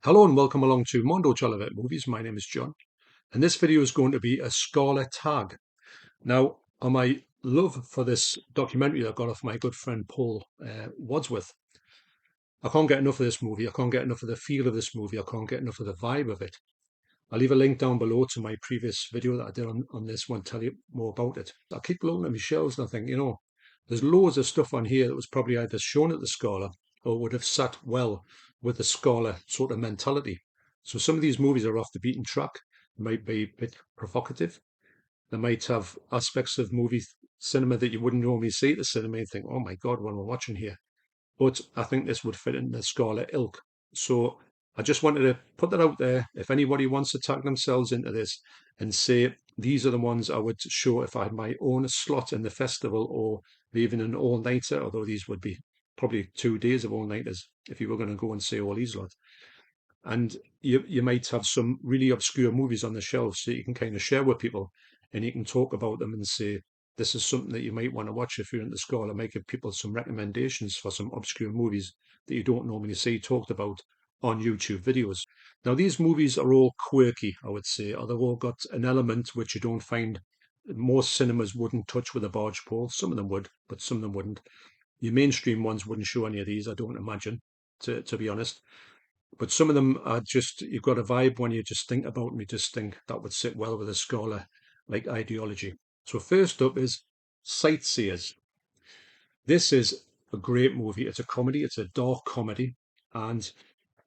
Hello and welcome along to Mondo Chelloveck Movies. My name is John, and this video is going to be a Scala tag. Now, on my love for this documentary I got off my good friend Paul Wadsworth, I can't get enough of this movie. I can't get enough of the feel of this movie. I can't get enough of the vibe of it. I'll leave a link down below to my previous video that I did on this one, tell you more about it. I keep looking at my shelves and I think, there's loads of stuff on here that was probably either shown at the Scala or would have sat well with the Scala sort of mentality. So some of these movies are off the beaten track, might be a bit provocative. They might have aspects of movie cinema that you wouldn't normally see at the cinema and think, oh my God, what am I watching here? But I think this would fit in the Scala ilk. So I just wanted to put that out there. If anybody wants to tag themselves into this and say, these are the ones I would show if I had my own slot in the festival or even an all-nighter, although these would be probably 2 days of all-nighters if you were going to go and see all these lot. And you might have some really obscure movies on the shelf so you can kind of share with people and you can talk about them and say, this is something that you might want to watch if you're in the school. I might give people some recommendations for some obscure movies that you don't normally see talked about on YouTube videos. Now, these movies are all quirky, I would say, or they've all got an element which you don't find most cinemas wouldn't touch with a barge pole. Some of them would, but some of them wouldn't. Your mainstream ones wouldn't show any of these, I don't imagine, to be honest. But some of them are just, you've got a vibe when you just think about them, you just think that would sit well with a scholar like ideology. So first up is Sightseers. This is a great movie. It's a comedy, it's a dark comedy, and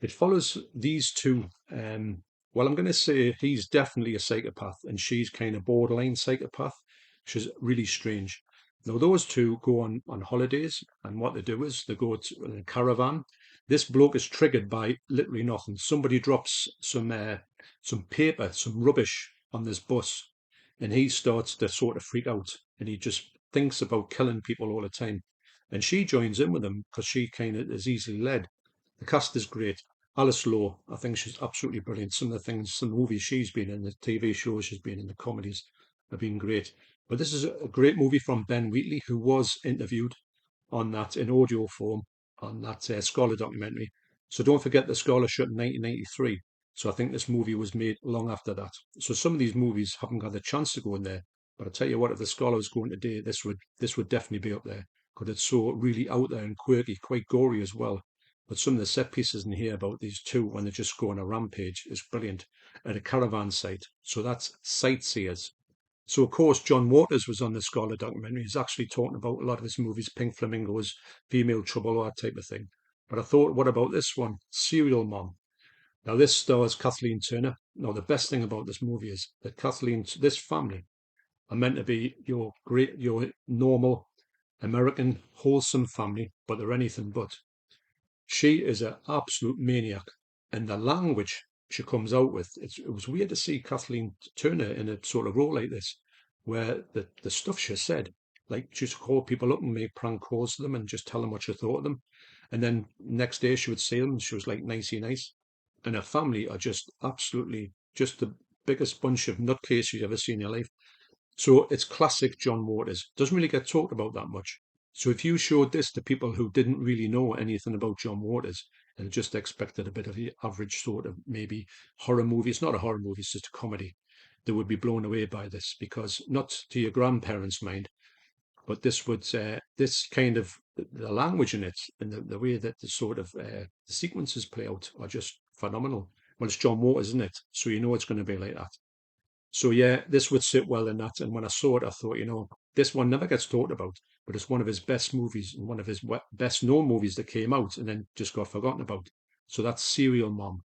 it follows these two. Well, I'm going to say he's definitely a psychopath, and she's kind of borderline psychopath. She's really strange. Now, those two go on holidays, and what they do is they go to in a caravan. This bloke is triggered by literally nothing. Somebody drops some paper, some rubbish on this bus, and he starts to sort of freak out, and he just thinks about killing people all the time. And she joins in with him because she kind of is easily led. The cast is great. Alice Lowe, I think she's absolutely brilliant. Some of the things, some movies she's been in, the TV shows she's been in, the comedies have been great. But this is a great movie from Ben Wheatley, who was interviewed on that in audio form on that Scholar documentary. So don't forget the Scholar shut in 1993. So I think this movie was made long after that. So some of these movies haven't got the chance to go in there. But I tell you what, if the Scholar was going today, this would definitely be up there because it's so really out there and quirky, quite gory as well. But some of the set pieces in here about these two when they just go on a rampage is brilliant at a caravan site. So that's Sightseers. So, of course, John Waters was on the Scholar documentary. He's actually talking about a lot of his movies, Pink Flamingos, Female Trouble, all that type of thing. But I thought, what about this one, Serial Mom? Now, this stars Kathleen Turner. Now, the best thing about this movie is that this family are meant to be your normal American wholesome family, but they're anything but. She is an absolute maniac, and the language she comes out with, it was weird to see Kathleen Turner in a sort of role like this, where the stuff she said, like she used to call people up and make prank calls to them and just tell them what she thought of them. And then next day she would see them, and she was like nicey nice. And her family are just absolutely just the biggest bunch of nutcases you've ever seen in your life. So it's classic John Waters. Doesn't really get talked about that much. So if you showed this to people who didn't really know anything about John Waters and just expected a bit of the average sort of maybe horror movie, it's not a horror movie, it's just a comedy, they would be blown away by this because not to your grandparents' mind, but this kind of the language in it and the way that the sort of the sequences play out are just phenomenal. Well, it's John Waters, isn't it? So you know it's going to be like that. So yeah, this would sit well in that. And when I saw it, I thought, this one never gets talked about, but it's one of his best movies and one of his best known movies that came out and then just got forgotten about. So that's Serial Mom.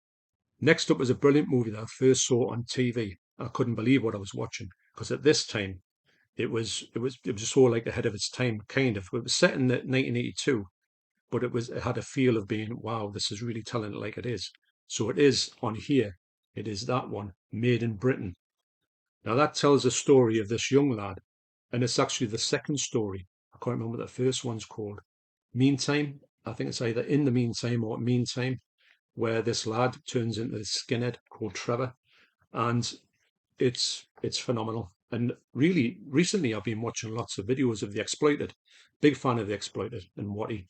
Next up was a brilliant movie that I first saw on TV. I couldn't believe what I was watching because at this time it was so like ahead of its time, kind of. It was set in 1982, but it had a feel of being, wow, this is really telling it like it is. So it is on here. It is that one, Made in Britain. Now that tells a story of this young lad, and it's actually the second story. I can't remember what the first one's called. Meantime, I think it's either In the Meantime or Meantime, where this lad turns into this skinhead called Trevor, and it's phenomenal. And really, recently I've been watching lots of videos of The Exploited. Big fan of The Exploited and Watty.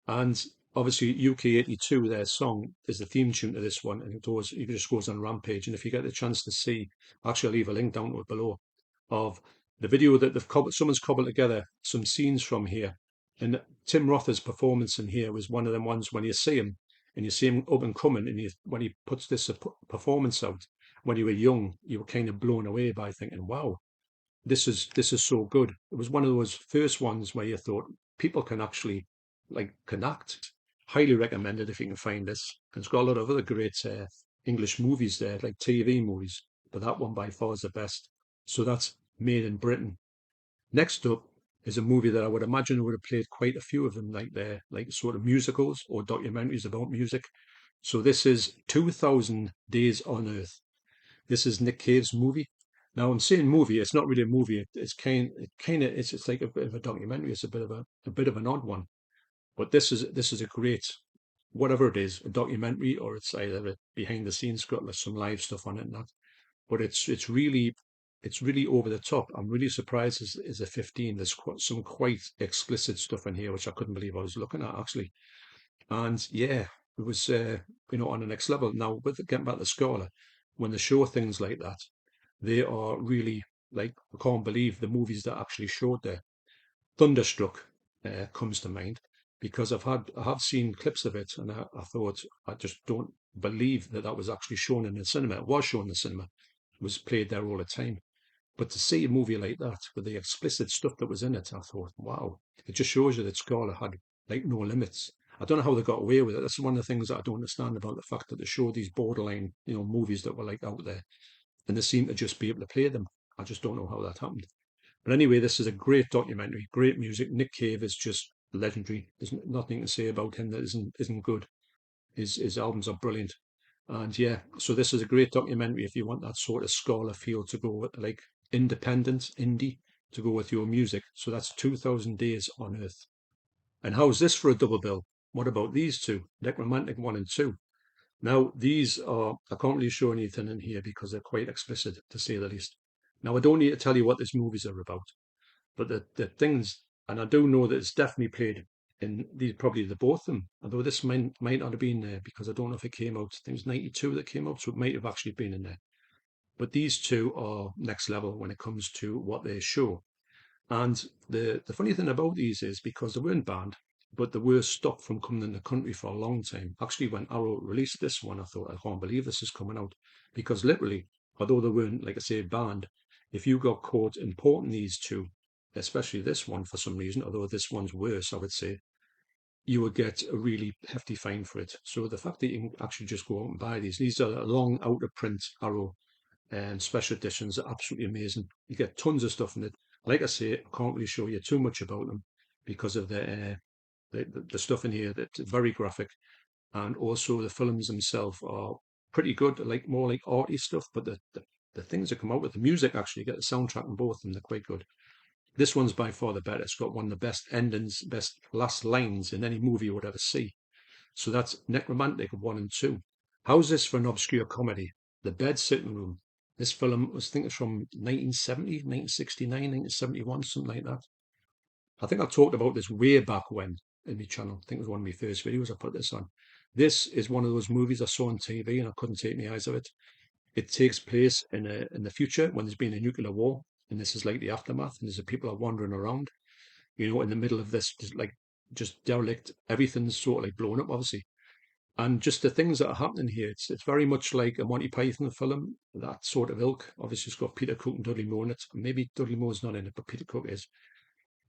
And obviously UK 82, their song is the theme tune to this one, and it just goes on rampage. And if you get the chance to see, actually, I'll leave a link down to it below of the video that someone's cobbled together some scenes from here. And Tim Rother's performance in here was one of them ones when you see him and you see him up and coming, and when he puts this performance out, when you were young, you were kind of blown away by thinking, wow, this is so good. It was one of those first ones where you thought people can actually connect. Highly recommended if you can find this. And it's got a lot of other great English movies there, like TV movies, but that one by far is the best. So that's Made in Britain. Next up is a movie that I would imagine would have played quite a few of them, like they're like sort of musicals or documentaries about music. So this is 2000 Days on Earth. This is Nick Cave's movie. Now I'm saying movie, it's not really a movie. It's like a bit of a documentary. It's a bit of an odd one. But this is a great, whatever it is, a documentary, or it's either a behind the scenes got like some live stuff on it and that. But it's really over the top. I'm really surprised as a 15. There's some quite explicit stuff in here which I couldn't believe I was looking at actually. And yeah, it was on the next level. Now with getting back to Scala, when they show things like that, they are really like, I can't believe the movies that actually showed there. Thunderstruck comes to mind because I have seen clips of it, and I thought, I just don't believe that that was actually shown in the cinema. It was shown in the cinema. It was played there all the time. But to see a movie like that with the explicit stuff that was in it, I thought, wow, it just shows you that Scala had like no limits. I don't know how they got away with it. That's one of the things that I don't understand about the fact that they show these borderline, movies that were like out there, and they seem to just be able to play them. I just don't know how that happened. But anyway, this is a great documentary, great music. Nick Cave is just legendary. There's nothing to say about him that isn't good. His albums are brilliant. And yeah, so this is a great documentary if you want that sort of Scala feel to go with, like independent, indie, to go with your music. So that's 2000 Days on Earth. And how's this for a double bill? What about these two? Necromantic 1 and 2. Now, I can't really show anything in here because they're quite explicit, to say the least. Now, I don't need to tell you what these movies are about, but the things, and I do know that it's definitely played in these, probably the both of them, although this might not have been there because I don't know if it came out, I think it was 92 that came out, so it might have actually been in there. But these two are next level when it comes to what they show. And the funny thing about these is because they weren't banned, but they were stopped from coming in the country for a long time. Actually, when Arrow released this one, I thought, I can't believe this is coming out. Because literally, although they weren't, like I say, banned, if you got caught importing these two, especially this one for some reason, although this one's worse, I would say, you would get a really hefty fine for it. So the fact that you can actually just go out and buy these are long out of print Arrow and special editions are absolutely amazing. You get tons of stuff in it. Like I say, I can't really show you too much about them because of the stuff in here that's very graphic, and also the films themselves are pretty good, like more like arty stuff. But the things that come out with the music, actually, you get the soundtrack in both of them, they're quite good. This one's by far the better. It's got one of the best endings, best last lines in any movie you would ever see. So that's Necromantic 1 and 2. How's this for an obscure comedy? The Bed Sitting Room. This film was, I think it's from 1970, 1969, 1971, something like that. I think I talked about this way back when in my channel. I think it was one of my first videos I put this on. This is one of those movies I saw on TV and I couldn't take my eyes off it. It takes place in the future when there's been a nuclear war, and this is like the aftermath, and there's the people are wandering around, in the middle of this, just derelict. Everything's sort of like blown up, obviously, and just the things that are happening here. It's very much like a Monty Python film, that sort of ilk. Obviously, it's got Peter Cook and Dudley Moore in it. Maybe Dudley Moore's not in it, but Peter Cook is.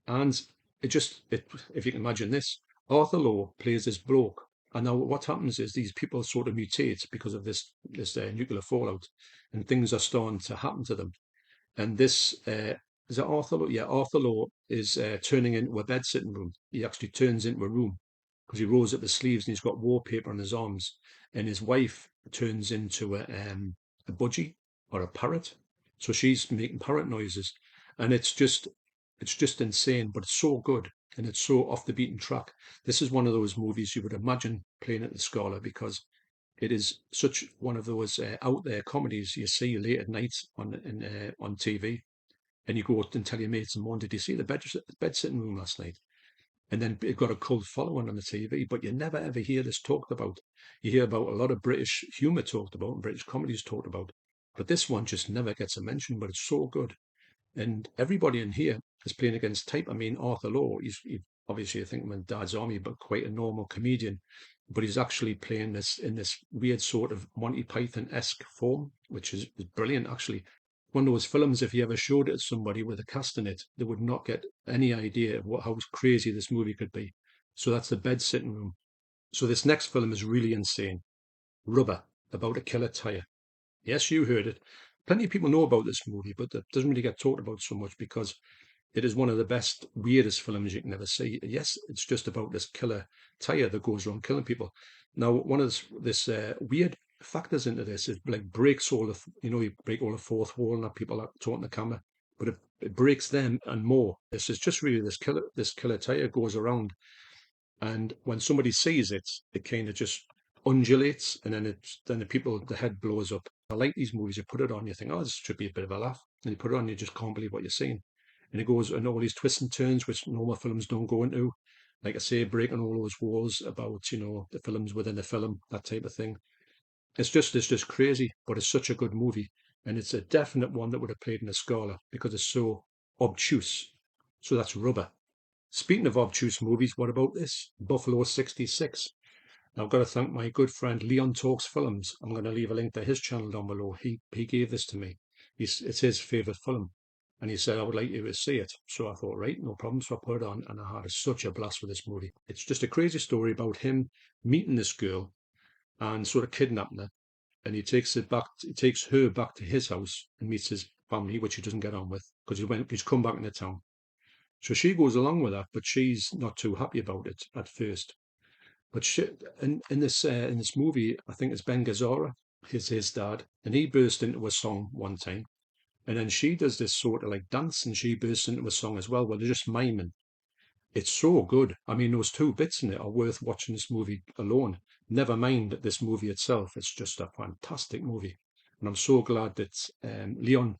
And if you can imagine this, Arthur Law plays this bloke. And now what happens is these people sort of mutate because of this nuclear fallout, and things are starting to happen to them. And this is it Arthur Law? Yeah, Arthur Law is turning into a bed sitting room. He actually turns into a room because he rolls up his sleeves and he's got wallpaper on his arms. And his wife turns into a budgie or a parrot. So she's making parrot noises. And it's just insane, but it's so good and it's so off the beaten track. This is one of those movies you would imagine playing at the Scala because it is such one of those out there comedies you see late at night on TV, and you go out and tell your mates, and one, did you see the bed sitting room last night? and then it got a cult following on the TV, but you never ever hear this talked about. You hear about a lot of British humour talked about and British comedies talked about, but this one just never gets a mention, but it's so good. And everybody in here is playing against type. I mean, Arthur Law, he's obviously, I think, him in Dad's Army, but quite a normal comedian. But he's actually playing this in this weird sort of Monty Python-esque form, which is brilliant, actually. One of those films, if you ever showed it to somebody with a cast in it, they would not get any idea of how crazy this movie could be. So that's the bed sitting room. So this next film is really insane. Rubber, about a killer tire. Yes, you heard it. Plenty of people know about this movie, but it doesn't really get talked about so much because it is one of the best, weirdest films you can ever see. Yes, it's just about this killer tire that goes around killing people. Now, one of this weird factors into this is like breaks all the, you break all the fourth wall and that people are talking to the camera, but it breaks them and more. This is just really this killer tire goes around, and when somebody sees it, it kind of just undulates, and then the head blows up. I like these movies. You put it on, you think, oh, this should be a bit of a laugh, and you put it on, you just can't believe what you're seeing, and it goes in all these twists and turns which normal films don't go into. Like I say, breaking all those walls about the films within the film, that type of thing. It's just crazy, but it's such a good movie, and it's a definite one that would have played in a Scala because it's so obtuse. So that's Rubber. Speaking of obtuse movies, what about this? Buffalo 66. Now, I've got to thank my good friend Leon Talks Films. I'm going to leave a link to his channel down below. He gave this to me. It's his favourite film. And he said, I would like you to see it. So I thought, right, no problem. So I put it on, and I had such a blast with this movie. It's just a crazy story about him meeting this girl and sort of kidnapping her. And he takes her back to his house and meets his family, which he doesn't get on with because he's come back into town. So she goes along with that, but she's not too happy about it at first. But in this movie, I think it's Ben Gazzara, his dad, and he burst into a song one time, and then she does this sort of like dance, and she bursts into a song as well. Where they're just miming. It's so good. I mean, those two bits in it are worth watching this movie alone. Never mind this movie itself. It's just a fantastic movie. And I'm so glad that Leon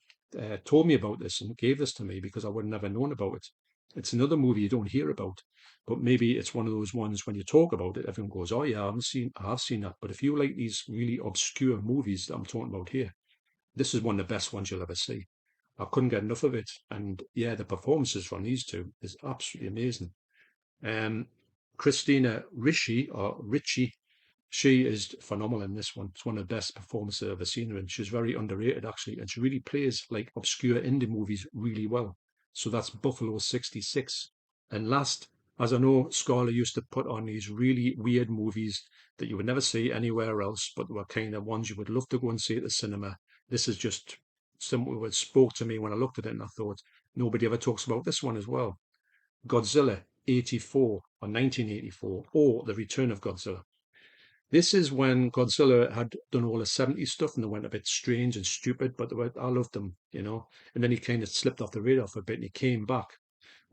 told me about this and gave this to me because I would have never known about it. It's another movie you don't hear about, but maybe it's one of those ones when you talk about it, everyone goes, "Oh yeah, I have seen that." But if you like these really obscure movies that I'm talking about here, this is one of the best ones you'll ever see. I couldn't get enough of it. And yeah, the performances from these two is absolutely amazing. Um, Christina Ricci, she is phenomenal in this one. It's one of the best performances I've ever seen her, and she's very underrated actually. And she really plays like obscure indie movies really well. So that's Buffalo 66. And last, as I know, Scala used to put on these really weird movies that you would never see anywhere else, but were kind of ones you would love to go and see at the cinema. This is just something that spoke to me when I looked at it, and I thought nobody ever talks about this one as well. Godzilla 84 or 1984, or The Return of Godzilla. This is when Godzilla had done all the 70s stuff and they went a bit strange and stupid, but I loved them, And then he kind of slipped off the radar for a bit and he came back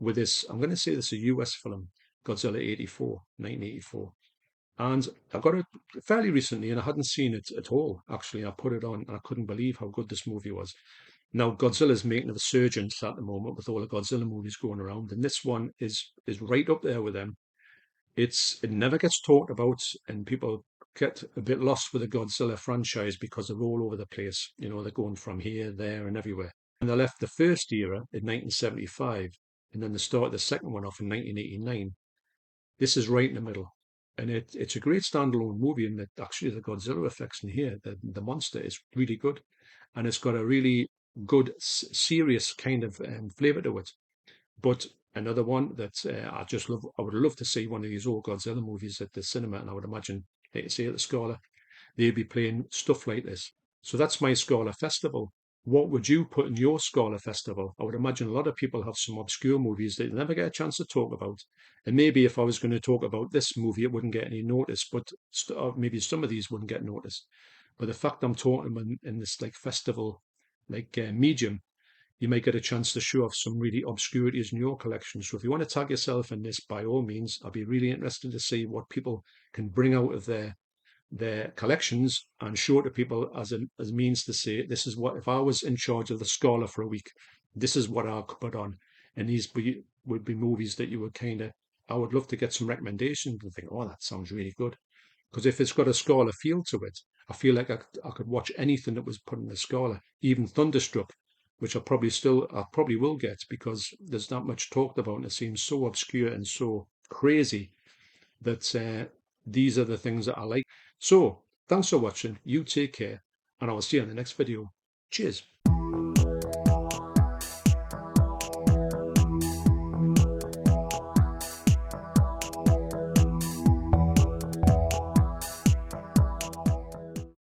with this, I'm going to say this is a US film, Godzilla 84, 1984. And I got it fairly recently and I hadn't seen it at all, actually. I put it on and I couldn't believe how good this movie was. Now Godzilla's making a resurgence at the moment with all the Godzilla movies going around, and this one is right up there with them. It never gets talked about, and people get a bit lost with the Godzilla franchise because they're all over the place. They're going from here, there, and everywhere. And they left the first era in 1975, and then they started the second one off in 1989. This is right in the middle. And it's a great standalone movie, and actually the Godzilla effects in here, the monster is really good. And it's got a really good, serious kind of flavour to it. But another one that I just love, I would love to see one of these old Godzilla movies at the cinema, and I would imagine, like I say, at the Scala, they'd be playing stuff like this. So that's my Scala Festival. What would you put in your Scala Festival? I would imagine a lot of people have some obscure movies that never get a chance to talk about. And maybe if I was going to talk about this movie, it wouldn't get any notice, but maybe some of these wouldn't get noticed. But the fact I'm talking in this like festival, like medium, you might get a chance to show off some really obscurities in your collection. So if you want to tag yourself in this, by all means, I'd be really interested to see what people can bring out of their collections and show to people as means to say, this is what, if I was in charge of the Scala for a week, this is what I could put on. And these would be movies that you would kind of I would love to get some recommendations and think, oh, that sounds really good. Because if it's got a Scala feel to it, I feel like I could watch anything that was put in the Scala, even Thunderstruck, which I probably will get because there's not much talked about and it seems so obscure and so crazy that these are the things that I like. So thanks for watching. You take care, and I will see you in the next video. Cheers.